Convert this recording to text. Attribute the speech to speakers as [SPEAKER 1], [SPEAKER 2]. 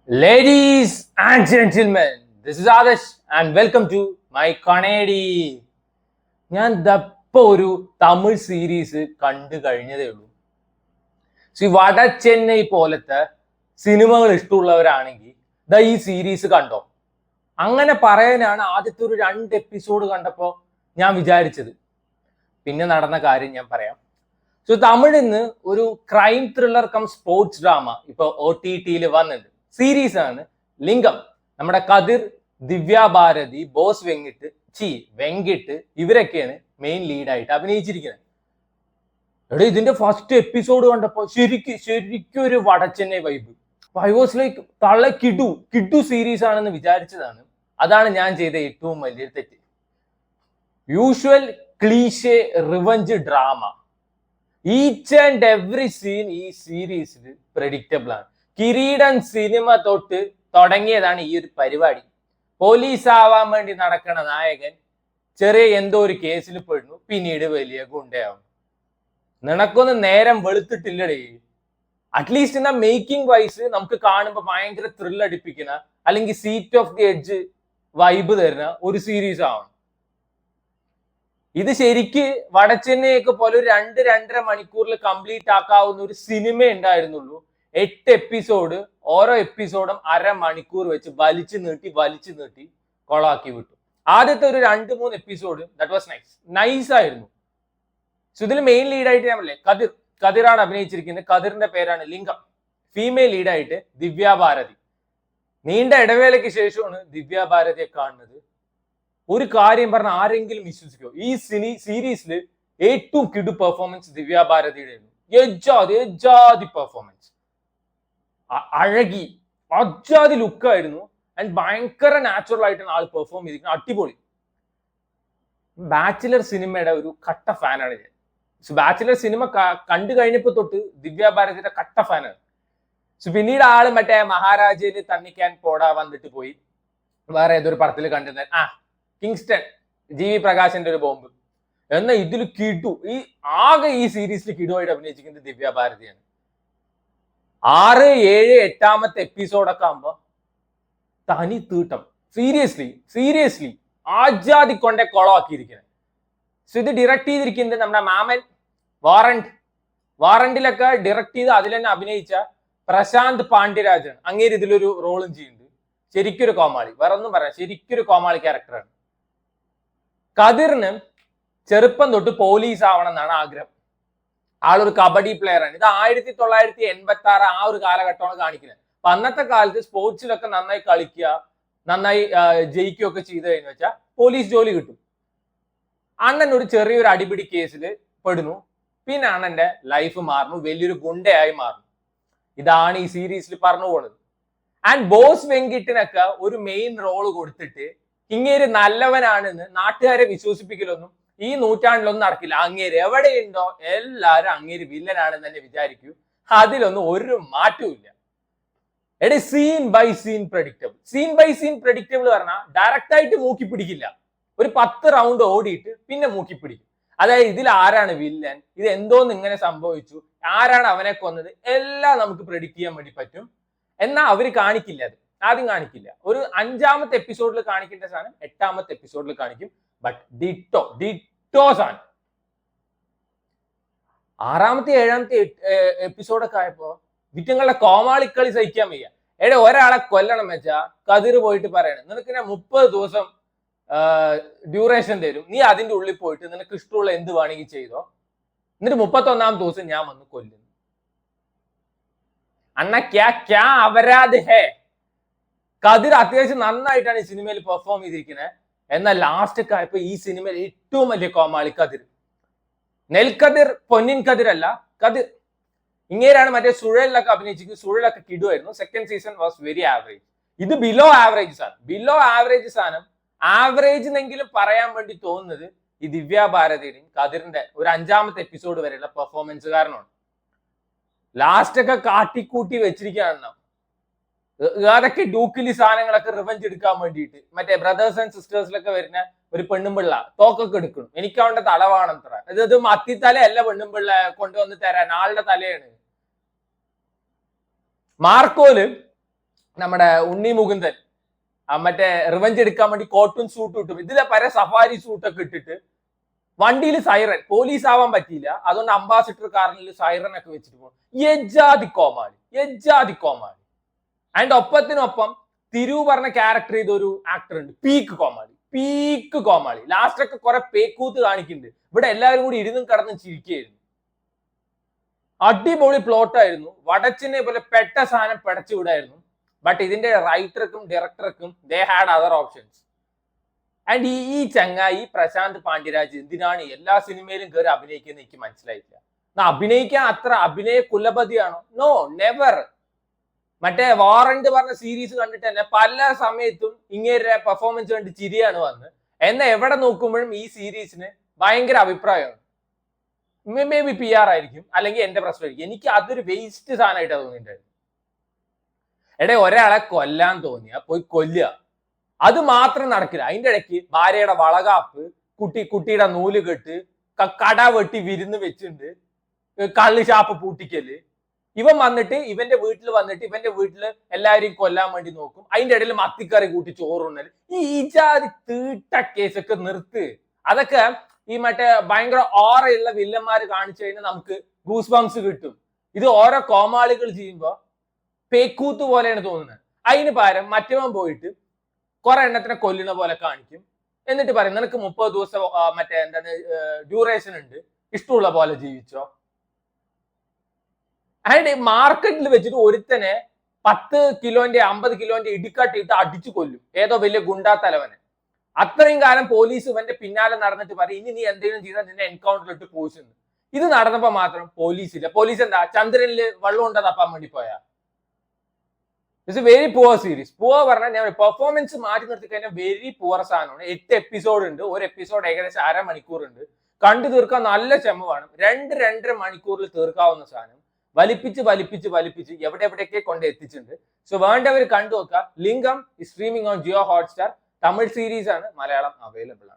[SPEAKER 1] Ladies and gentlemen, this is Adesh and welcome to my Kanedi. ഞാൻ ദപ്പോ ഒരു Tamil series കണ്ടു കഴിഞ്ഞതേ ഉള്ളൂ. വട ചെന്നൈ പോലത്തെ സിനിമകൾ ഇഷ്ടമുള്ളവരാണെങ്കിൽ ഈ സീരീസ് കണ്ടോ. അങ്ങനെ പറയാനാണ് ആദ്യത്തെ ഒരു 2 എപ്പിസോഡ് കണ്ടപ്പോൾ ഞാൻ വിചാരിച്ചത്. പിന്നെ നടന്ന കാര്യം ഞാൻ പറയാം. തമിഴിൽ നിന്ന് ഒരു crime thriller cum sports drama ഇപ്പൊ OTT വന്നിട്ടുണ്ട്. സീരീസ് ആണ് ലിംഗം. നമ്മുടെ കതിർ, ദിവ്യ ഭാരതി, ബോസ് വെങ്കിട്ട് ഇവരൊക്കെയാണ് മെയിൻ ലീഡായിട്ട് അഭിനയിച്ചിരിക്കുന്നത്. എവിടെ ഇതിന്റെ ഫസ്റ്റ് എപ്പിസോഡ് കണ്ടപ്പോ ശരിക്കും ഒരു വടച്ചെന്നൈ vibe. I was like കിഡു series ആണെന്ന് വിചാരിച്ചതാണ്. അതാണ് ഞാൻ ചെയ്ത ഏറ്റവും വലിയ തെറ്റ്. Usual cliché revenge drama. Each and every scene ഈ സീരീസിൽ പ്രെഡിക്റ്റബിൾ ആണ്. കിരീടൻ സിനിമ തൊട്ട് തുടങ്ങിയതാണ് ഈ ഒരു പരിപാടി. പോലീസ് ആവാൻ വേണ്ടി നടക്കുന്ന നായകൻ ചെറിയ എന്തോ ഒരു കേസിൽ പെടുന്നു, പിന്നീട് വലിയ ഗുണ്ടയാവും. നിനക്കൊന്നും നേരം വെളുത്തിട്ടില്ലടേ. അറ്റ്ലീസ്റ്റ് ഇന്ന മേക്കിംഗ് വൈസ് നമുക്ക് കാണുമ്പോൾ ഭയങ്കര ത്രിൽ അടിപ്പിക്കുന്ന അല്ലെങ്കിൽ seat of the edge vibe തരുന്ന ഒരു സീരീസ് ആവണം. ഇത് ശരിക്ക് വടച്ചെന്നൈയൊക്കെ പോലെ ഒരു 2-2.5 മണിക്കൂറിൽ കംപ്ലീറ്റ് ആക്കാവുന്ന ഒരു സിനിമ ഉണ്ടായിരുന്നുള്ളൂ. 8 എപ്പിസോഡ്, ഓരോ എപ്പിസോഡും 1/2 മണിക്കൂർ വെച്ച് വലിച്ചു നീട്ടി കൊളാക്കി വിട്ടു. ആദ്യത്തെ ഒരു 2-3 എപ്പിസോഡ് ദാറ്റ് വാസ് നൈസ് ആയിരുന്നു. ഇതിൽ മെയിൻ ലീഡായിട്ട് ഞാൻ പറയല്ലേ, കതിറാണ് അഭിനയിച്ചിരിക്കുന്നത്. കതിറിന്റെ പേരാണ് ലിംഗം. ഫീമെയിൽ ലീഡായിട്ട് ദിവ്യ ഭാരതി. നീണ്ട ഇടവേളയ്ക്ക് ശേഷമാണ് ദിവ്യ ഭാരതിയെ കാണുന്നത്. ഒരു കാര്യം പറഞ്ഞ ആരെങ്കിലും വിശ്വസിക്കോ, ഈ സീരീസിൽ ഏറ്റവും കിടു പെർഫോമൻസ് ദിവ്യ ഭാരതിയുടെ എജാതി പെർഫോമൻസ്. അഴകി അജാതി ലുക്കായിരുന്നു. ആൻഡ് ഭയങ്കര നാച്ചുറൽ ആയിട്ടാണ് ആൾ പെർഫോം ചെയ്തിരിക്കുന്നത്. അടിപൊളി. ബാച്ചിലർ സിനിമയുടെ ഒരു കട്ട ഫാനാണ് ഞാൻ. ബാച്ചിലർ സിനിമ കണ്ടു കഴിഞ്ഞപ്പോ തൊട്ട് ദിവ്യ ഭാരതിയുടെ കട്ട ഫാനാണ്. പിന്നീട് ആള് മറ്റേ മഹാരാജയില് തന്നിക്കാൻ പോടാ വന്നിട്ട് പോയി വേറെ ഏതൊരു പടത്തിൽ കണ്ടിരുന്ന കിങ്സ്റ്റൺ, GV പ്രകാശിന്റെ ഒരു ബോംബ്. എന്നാൽ ഇതിൽ ഈ സീരീസിൽ കിടുവായിട്ട് അഭിനയിച്ചിരിക്കുന്നത് ദിവ്യ ഭാരതിയാണ്. 6, 7, 8ാമത്തെ എപ്പിസോഡൊക്കെ ആകുമ്പോ തനി തീട്ടം. സീരിയസ്ലി ആജാതി കൊണ്ടേ കൊളമാക്കിയിരിക്കുന്നത്. ഇത് ഡയറക്ട് ചെയ്തിരിക്കുന്നത് നമ്മുടെ മാമൻ വാറണ്ടിലൊക്കെ ഡയറക്ട് ചെയ്ത് അതിൽ തന്നെ അഭിനയിച്ച പ്രശാന്ത് പാണ്ഡ്യരാജാണ്. അങ്ങേര് ഇതിലൊരു റോളും ചെയ്യുന്നുണ്ട്. ശരിക്കൊരു കോമാളി, വേറെ ഒന്നും പറയാം, ശരിക്കൊരു കോമാളി ക്യാരക്ടറാണ്. കതിറിന് ചെറുപ്പം തൊട്ട് പോലീസ് ആവണം എന്നാണ് ആഗ്രഹം. ആളൊരു കബഡി പ്ലെയർ ആണ്. ഇത് 1986 ആ ഒരു കാലഘട്ടമാണ് കാണിക്കുന്നത്. അപ്പൊ അന്നത്തെ കാലത്ത് സ്പോർട്സിലൊക്കെ നന്നായി കളിക്കുക, നന്നായി ജയിക്കുകയൊക്കെ ചെയ്തു കഴിഞ്ഞു വെച്ചാൽ പോലീസ് ജോലി കിട്ടും. അണ്ണൻ ഒരു ചെറിയൊരു അടിപിടി കേസിൽ പെടുന്നു. പിന്നെ അണ്ണന്റെ ലൈഫ് മാറുന്നു, വലിയൊരു ഗുണ്ടയായി മാറുന്നു. ഇതാണ് ഈ സീരീസിൽ പറഞ്ഞു പോകുന്നത്. ആൻഡ് ബോസ് വെങ്കിട്ടിനൊക്കെ ഒരു മെയിൻ റോള് കൊടുത്തിട്ട് ഇങ്ങേര് നല്ലവനാണെന്ന് നാട്ടുകാരെ വിശ്വസിപ്പിക്കലൊന്നും ഈ നൂറ്റാണ്ടിലൊന്നും നടക്കില്ല. അങ്ങേര് എവിടെയുണ്ടോ എല്ലാരും അങ്ങേര് വില്ലനാണെന്ന് തന്നെ വിചാരിക്കൂ. അതിലൊന്നും ഒരു മാറ്റവും ഇല്ല. സീൻ ബൈ സീൻ പ്രഡിക്റ്റബിൾ പറഞ്ഞാൽ ഡയറക്റ്റ് ആയിട്ട് മൂക്കി പിടിക്കില്ല. ഒരു 10 റൗണ്ട് ഓടിയിട്ട് പിന്നെ മൂക്കി പിടിക്കും. അതായത് ഇതിൽ ആരാണ് വില്ലൻ, ഇത് എന്തോന്ന് ഇങ്ങനെ സംഭവിച്ചു, ആരാണ് അവനെ കൊന്നത്, എല്ലാം നമുക്ക് പ്രെഡിക്റ്റ് ചെയ്യാൻ വേണ്ടി പറ്റും. എന്നാൽ അവര് കാണിക്കില്ല. അത് ആദ്യം കാണിക്കില്ല. ഒരു 5ാമത്തെ എപ്പിസോഡിൽ കാണിക്കേണ്ട സാധനം 8ാമത്തെ എപ്പിസോഡിൽ കാണിക്കും. ബട്ട് ഡിറ്റോ സാധനം 6ാമത്തെ 7ാമത്തെ എപ്പിസോഡൊക്കെ ആയപ്പോ വിറ്റങ്ങളുടെ കോമാളിക്കളി സഹിക്കാൻ വയ്യ. ഒരാളെ കൊല്ലണം വെച്ചാ കതിർ പോയിട്ട് പറയണം, നിനക്ക് ഞാൻ 30 ദിവസം ഡ്യൂറേഷൻ തരും, നീ അതിന്റെ ഉള്ളിൽ പോയിട്ട് നിനക്ക് ഇഷ്ടമുള്ള എന്ത് വേണമെങ്കിൽ ചെയ്തോ, എന്നിട്ട് 31ാം ദിവസം ഞാൻ വന്ന് കൊല്ലുന്നു. അണ്ണ ക്യാ അപരാധ് ഹേ. കതിർ അത്യാവശ്യം നന്നായിട്ടാണ് ഈ സിനിമയിൽ പെർഫോം ചെയ്തിരിക്കുന്നത്. എന്നാൽ ലാസ്റ്റ് ഒക്കെ ആയപ്പോ ഈ സിനിമയിൽ ഏറ്റവും വലിയ കോമാളി കതിർ. നെൽക്കതിർ, പൊന്നിൻ കതിർ അല്ല, കതിർ. ഇങ്ങേരാണ് മറ്റേ സുഴലിലൊക്കെ അഭിനയിച്ചിരിക്കുന്നത്. സുഴലൊക്കെ കിടുവായിരുന്നു. Second season was very average. ഇത് ബിലോ ആവറേജ് സാധനം. ആവറേജ് എന്നെങ്കിലും പറയാൻ വേണ്ടി തോന്നുന്നത് ഈ ദിവ്യ ഭാരതിയുടെയും കതിറിന്റെ ഒരു 5ാമത്തെ എപ്പിസോഡ് വരെയുള്ള പെർഫോമൻസ് കാരണമാണ്. ലാസ്റ്റ് ഒക്കെ കാട്ടിക്കൂട്ടി വെച്ചിരിക്കുകയാണ്. അതൊക്കെ ഡൂക്കിലി സാധനങ്ങളൊക്കെ റിവഞ്ച് എടുക്കാൻ വേണ്ടിയിട്ട് മറ്റേ ബ്രദേഴ്സ് ആൻഡ് സിസ്റ്റേഴ്സിലൊക്കെ വരുന്ന ഒരു പെണ്ണുമ്പിള്ള തോക്കൊക്കെ എടുക്കണം. എനിക്ക് അവന്റെ തല വേണം തരാൻ. ഇത് മത്തിത്തലയല്ല പെണ്ണുമ്പിള്ള കൊണ്ടുവന്ന് തരാൻ, ആളുടെ തലയാണ്. മാർക്കോല് നമ്മുടെ ഉണ്ണി മുകുന്ദൻ മറ്റേ റിവഞ്ച് എടുക്കാൻ വേണ്ടി കോട്ടൺ സൂട്ട് കിട്ടും, ഇതിലെ പല സഫാരി സൂട്ടൊക്കെ ഇട്ടിട്ട് വണ്ടിയിൽ സൈറൻ, പോലീസ് ആവാൻ പറ്റിയില്ല അതുകൊണ്ട് അംബാസിഡർ കാറിൽ സൈറൻ ഒക്കെ വെച്ചിട്ട് പോകും. യജാതി കോമാളി. ആൻഡ് ഒപ്പത്തിനൊപ്പം തിരു പറഞ്ഞ ക്യാരക്ടർ ചെയ്ത ഒരു ആക്ടർ ഉണ്ട്, പീക്ക് കോമാളി. ലാസ്റ്റ് ഒക്കെ കുറെ പേക്കൂത്ത് കാണിക്കുന്നുണ്ട്. ഇവിടെ എല്ലാവരും കൂടി ഇരുന്നും കിടന്നും ചിരിക്കുകയായിരുന്നു. അടിപൊളി പ്ലോട്ടായിരുന്നു. വടച്ചിനെ പോലെ പെട്ട സാധനം പിടച്ചു വിടായിരുന്നു. ബട്ട് ഇതിന്റെ റൈറ്റർക്കും ഡയറക്ടർക്കും they had other options. And ഈ ചങ്ങായി പ്രശാന്ത് പാണ്ഡ്യരാജ് എന്തിനാണ് എല്ലാ സിനിമയിലും കയറി അഭിനയിക്കുന്നത് എനിക്ക് മനസ്സിലായില്ല. അഭിനയിക്കാൻ അത്ര അഭിനയ കുലപതിയാണോ? No, never. മറ്റേ വാറന്റ് പറഞ്ഞ സീരീസ് കണ്ടിട്ട് തന്നെ പല സമയത്തും ഇങ്ങനെ പെർഫോമൻസ് കണ്ട് ചിരിയാണ് വന്ന്. എന്നാൽ എവിടെ നോക്കുമ്പോഴും ഈ സീരീസിന് ഭയങ്കര അഭിപ്രായമാണ്. മേ ബി PR ആയിരിക്കും, അല്ലെങ്കിൽ എന്റെ പ്രശ്നമായിരിക്കും. എനിക്ക് അതൊരു വേസ്റ്റ് സാധനമായിട്ടാണ് തോന്നിയിട്ടുണ്ടായിരുന്നു. ഒരാളെ കൊല്ലാൻ തോന്നിയാ പോയി കൊല്ലുക, അത് മാത്രം നടക്കില്ല. അതിന്റെ ഇടയ്ക്ക് ഭാര്യയുടെ വളകാപ്പ്, കുട്ടിയുടെ നൂല് കെട്ട്, കട വെട്ടി വിരുന്ന് വെച്ചിട്ടുണ്ട്, കള്ള് ഷാപ്പ് പൂട്ടിക്കല്. ഇവൻ വന്നിട്ട് ഇവന്റെ വീട്ടില് എല്ലാവരെയും കൊല്ലാൻ വേണ്ടി നോക്കും. അതിന്റെ ഇടയിൽ മത്തിക്കറി കൂട്ടി ചോറുണ്ണൽ. ഈ ജാതി തീട്ട കേസൊക്കെ നിർത്ത്. അതൊക്കെ ഈ മറ്റേ ഭയങ്കര ഓറയുള്ള വില്ലന്മാര് കാണിച്ചു കഴിഞ്ഞാൽ നമുക്ക് ഗൂസ് ബംസ് കിട്ടും. ഇത് ഓരോ കോമാളികൾ ചെയ്യുമ്പോ പേക്കൂത്ത് പോലെയാണ് തോന്നുന്നത്. അതിന് പകരം മറ്റവൻ പോയിട്ട് കുറെ എണ്ണത്തിനെ കൊല്ലുന്ന പോലെ കാണിക്കും. എന്നിട്ട് പറയും നിനക്ക് 30 ദിവസം മറ്റേ എന്താണ് ഡ്യൂറേഷൻ ഉണ്ട്, ഇഷ്ടമുള്ള പോലെ ജീവിച്ചോ. ആൻഡ് മാർക്കറ്റിൽ വെച്ചിട്ട് ഒരുത്തനെ 10 കിലോന്റെ 50 കിലോന്റെ ഇടിക്കാട്ടിയിട്ട് അടിച്ചു കൊല്ലും, ഏതോ വലിയ ഗുണ്ടാ തലവനെ. അത്രയും കാലം പോലീസ് ഇവന്റെ പിന്നാലെ നടന്നിട്ട് പറയും ഇനി നീ എന്തെങ്കിലും ചെയ്താൽ നിന്നെ എൻകൗണ്ടർ ഇട്ട് പോയിച്ചെന്ന്. ഇത് നടന്നപ്പോ മാത്രം പോലീസില്ല. പോലീസ് എന്താ ചന്ദ്രനിൽ വെള്ളം ഉണ്ടോ തപ്പാൻ വേണ്ടി പോയാ? It's A very poor series. Poor പറഞ്ഞാൽ ഞാൻ പെർഫോമൻസ് മാറ്റി നിർത്തി കഴിഞ്ഞാൽ വെരി പുവർ സാധനമാണ്. 8 എപ്പിസോഡ് ഉണ്ട്. ഒരു എപ്പിസോഡ് ഏകദേശം 1/2 മണിക്കൂറുണ്ട്. കണ്ടു തീർക്കാൻ നല്ല ക്ഷമ വേണം. 2-2.5 മണിക്കൂറിൽ തീർക്കാവുന്ന സാധനം വലിപ്പിച്ച് എവിടെയൊക്കെ കൊണ്ട് എത്തിച്ചിട്ടുണ്ട്. സോ വേണ്ടവർ കണ്ടു നോക്കുക. Lingam streaming on Jio Hotstar. Tamil series ആണ്, മലയാളം അവൈലബിൾ ആണ്.